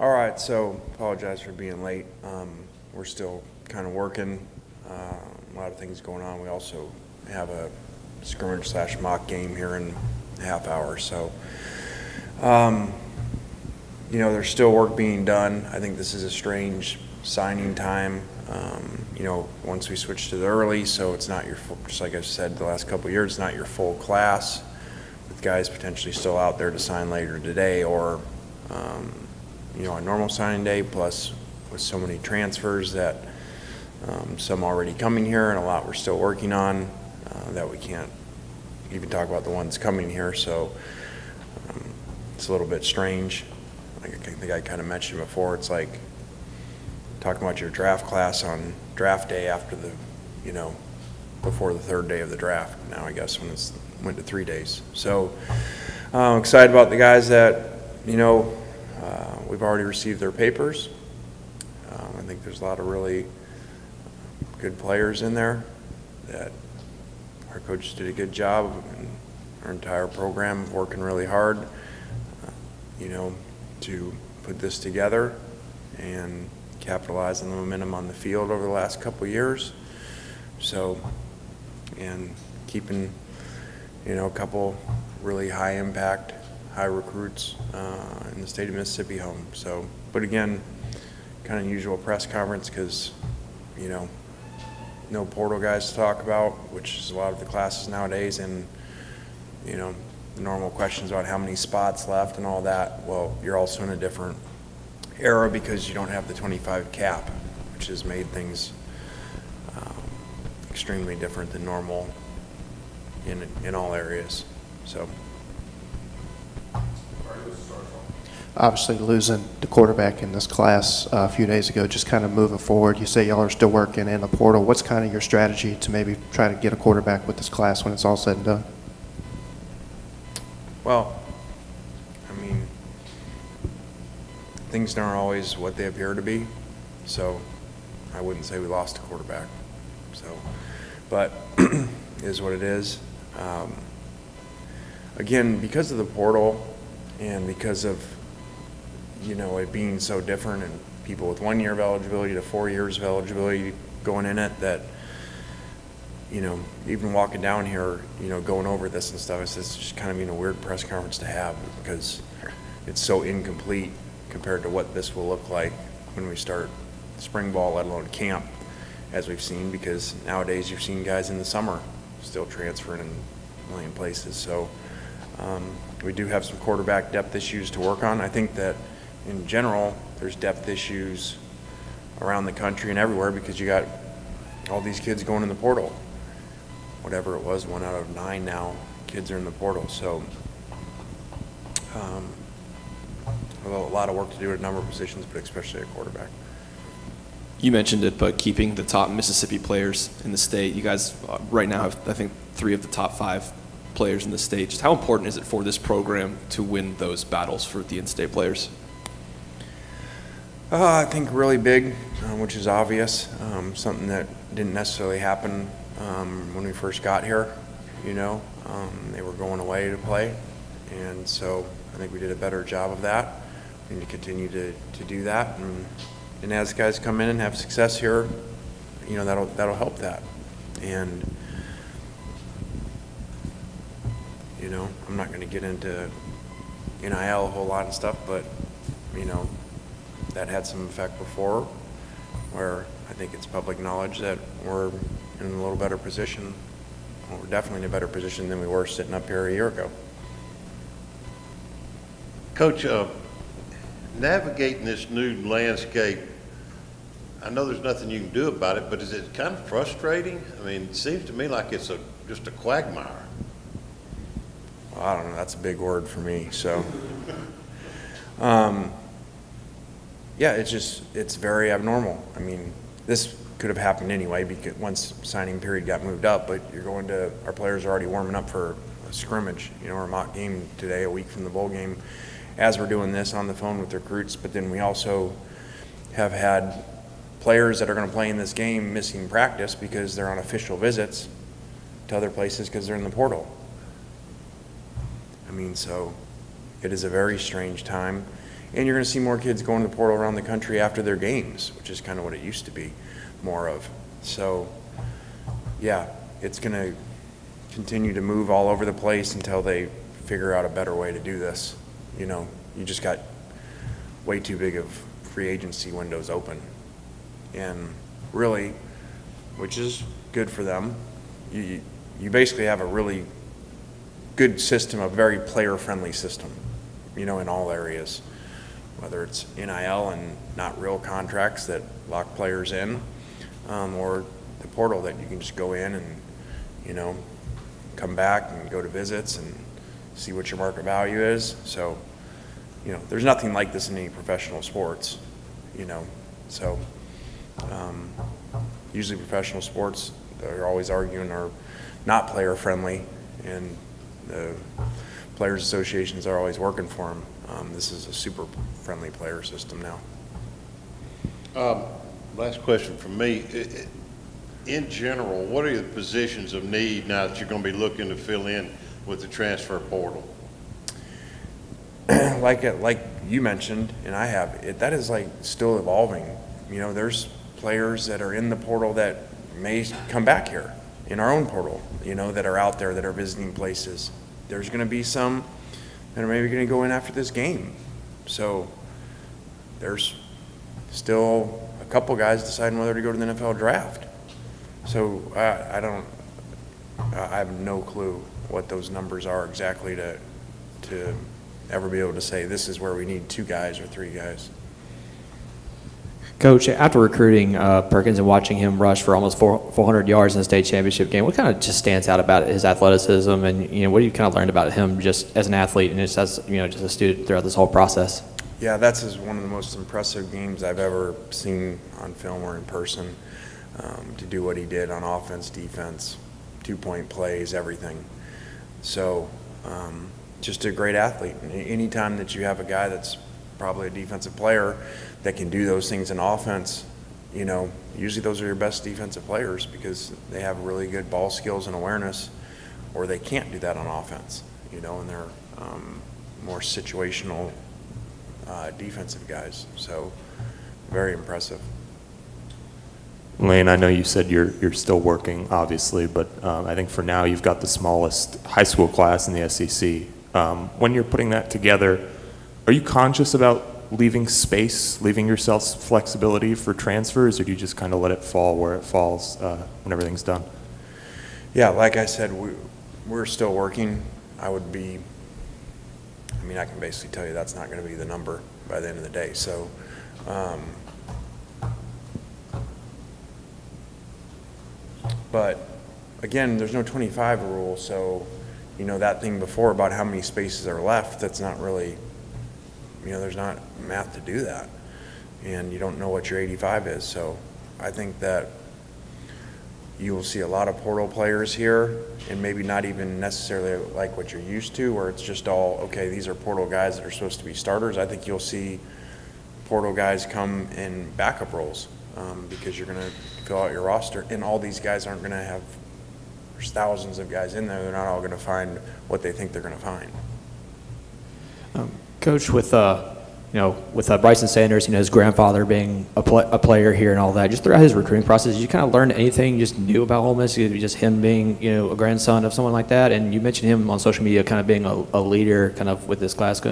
All right, so apologize for being late. We're still kind of working, a lot of things going on. We also have a scrimmage/mock game here in a half hour. So, there's still work being done. I think this is a strange signing time. Once we switch to the early, so it's not your full, just like I've said the last couple of years, it's not your full class with guys potentially still out there to sign later today or, a normal signing day, plus with so many transfers that some already coming here and a lot we're still working on that we can't even talk about the ones coming here. So it's a little bit strange. Like I think I kind of mentioned before, it's like talking about your draft class on draft day after before the third day of the draft. Now I guess when it's went to 3 days. So excited about the guys that, we've already received their papers. I think there's a lot of really good players in there that our coaches did a good job, and our entire program working really hard, to put this together and capitalize on the momentum on the field over the last couple of years. So, and keeping, a couple really high impact, high recruits in the state of Mississippi home. So, but again, kind of unusual press conference because, no portal guys to talk about, which is a lot of the classes nowadays, and, the normal questions about how many spots left and all that. Well, you're also in a different era because you don't have the 25 cap, which has made things extremely different than normal in all areas. So. Obviously losing the quarterback in this class a few days ago, just kind of moving forward. You say y'all are still working in the portal. What's kind of your strategy to maybe try to get a quarterback with this class when it's all said and done? Well, things aren't always what they appear to be, so I wouldn't say we lost a quarterback. So, but it is what it is. Again, because of the portal and because of it being so different and people with 1 year of eligibility to 4 years of eligibility going in it, that even walking down here, going over this and stuff, it's just kind of a weird press conference to have because it's so incomplete compared to what this will look like when we start spring ball, let alone camp, as we've seen, because nowadays you've seen guys in the summer still transferring in a million places. So we do have some quarterback depth issues to work on. I think that in general there's depth issues around the country and everywhere because you got all these kids going in the portal. Whatever it was, 1 out of 9 now kids are in the portal. So a lot of work to do at a number of positions, but especially at quarterback. You mentioned it, but keeping the top Mississippi players in the state, you guys right now have, I think, 3 of the top 5 players in the state. Just how important is it for this program to win those battles for the in-state players? I think really big, which is obvious, something that didn't necessarily happen when we first got here. They were going away to play, and so I think we did a better job of that. We need to continue to do that, and as guys come in and have success here, that'll help that. And I'm not going to get into NIL a whole lot and stuff, but that had some effect before, where I think it's public knowledge that we're in a little better position. Well, we're definitely in a better position than we were sitting up here a year ago. Coach, navigating this new landscape, I know there's nothing you can do about it, but is it kind of frustrating? I mean, it seems to me like it's just a quagmire. Well, I don't know, that's a big word for me. So, yeah, it's very abnormal. I mean, this could have happened anyway because once signing period got moved up, but our players are already warming up for a scrimmage, or a mock game today, a week from the bowl game, as we're doing this on the phone with recruits. But then we also have had players that are going to play in this game missing practice because they're on official visits to other places because they're in the portal. So it is a very strange time. And you're going to see more kids going to the portal around the country after their games, which is kind of what it used to be more of. So, yeah, it's going to continue to move all over the place until they figure out a better way to do this. You know, you just got way too big of free agency windows open. And really, which is good for them, you basically have a really good system, a very player-friendly system, you know, in all areas, whether it's NIL and not real contracts that lock players in, or the portal that you can just go in and, you know, come back and go to visits and see what your market value is. So, you know, there's nothing like this in any professional sports, you know. So, usually professional sports, they're always arguing are not player friendly, and the players associations are always working for them. This is a super friendly player system now. Last question from me. In general, what are the positions of need now that you're going to be looking to fill in with the transfer portal? Like you mentioned, and I have, that is like still evolving. You know, there's players that are in the portal that may come back here in our own portal, you know, that are out there that are visiting places. There's going to be some that are maybe going to go in after this game. So there's still a couple guys deciding whether to go to the NFL draft. So I have no clue what those numbers are exactly to ever be able to say this is where we need 2 guys or 3 guys. Coach, after recruiting Perkins and watching him rush for almost 400 yards in the state championship game, what kind of just stands out about his athleticism, and you know, what have you kind of learned about him just as an athlete and just as, you know, just a student throughout this whole process? Yeah, that's one of the most impressive games I've ever seen on film or in person. To do what he did on offense, defense, 2-point plays, everything. So, just a great athlete. Anytime that you have a guy that's probably a defensive player that can do those things in offense, you know, usually those are your best defensive players because they have really good ball skills and awareness, or they can't do that on offense, you know, and they're more situational defensive guys. So, very impressive. Lane, I know you said you're still working, obviously, but I think for now you've got the smallest high school class in the SEC. When you're putting that together, are you conscious about leaving space, leaving yourselves flexibility for transfers, or do you just kind of let it fall where it falls when everything's done? Yeah, like I said, we're still working. I can basically tell you that's not going to be the number by the end of the day. So, but again, there's no 25 rule, so, you know, that thing before about how many spaces are left, that's not really, you know, there's not math to do that. And you don't know what your 85 is. So I think that you will see a lot of portal players here, and maybe not even necessarily like what you're used to, where it's just all, okay, these are portal guys that are supposed to be starters. I think you'll see portal guys come in backup roles because you're going to fill out your roster, and all these guys aren't going to have, there's thousands of guys in there. They're not all going to find what they think they're going to find. Coach, with Bryson Sanders, you know, his grandfather being a player here and all that, just throughout his recruiting process, did you kind of learn anything just new about Ole Miss, just him being, you know, a grandson of someone like that? And you mentioned him on social media kind of being a leader kind of with this class. If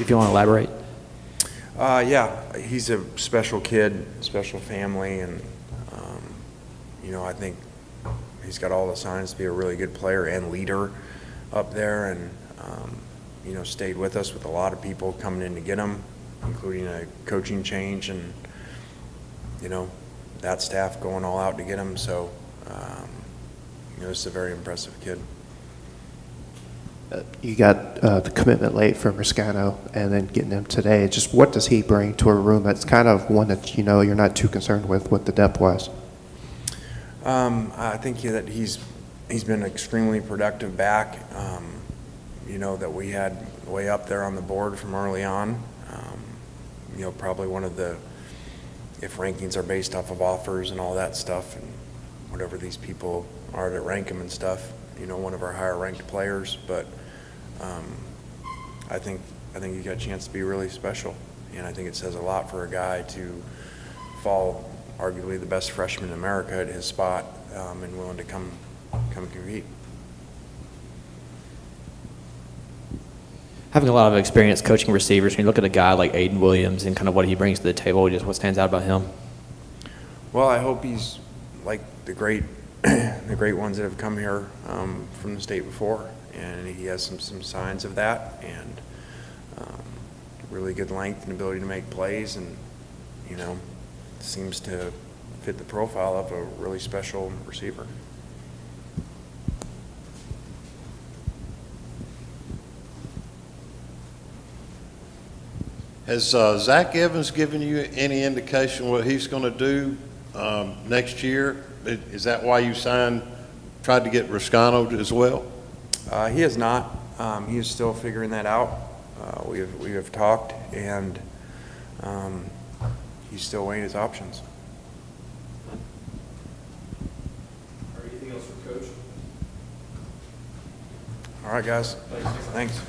you want to elaborate. Yeah, he's a special kid, special family, and, you know, I think he's got all the signs to be a really good player and leader up there, and, you know, stayed with us with a lot of people coming in to get him, including a coaching change, and, you know, that staff going all out to get him. So, you know, it's a very impressive kid. You got the commitment late from Riscano and then getting him today. Just what does he bring to a room that's kind of one that, you know, you're not too concerned with what the depth was? I think that he's been extremely productive back. You know, that we had way up there on the board from early on. You know, probably one of the, if rankings are based off of offers and all that stuff and whatever these people are that rank him and stuff, you know, one of our higher ranked players. But I think you got a chance to be really special. And I think it says a lot for a guy to fall arguably the best freshman in America at his spot, and willing to come compete. Having a lot of experience coaching receivers, when you look at a guy like Aiden Williams and kind of what he brings to the table, just what stands out about him? Well, I hope he's like the great ones that have come here from the state before, and he has some signs of that, and really good length and ability to make plays, and seems to fit the profile of a really special receiver. Has Zach Evans given you any indication what he's going to do next year? Is that why you tried to get Ruscano as well? He has not. He is still figuring that out. We have talked, and he's still weighing his options. Anything else for Coach? All right, guys. Thanks.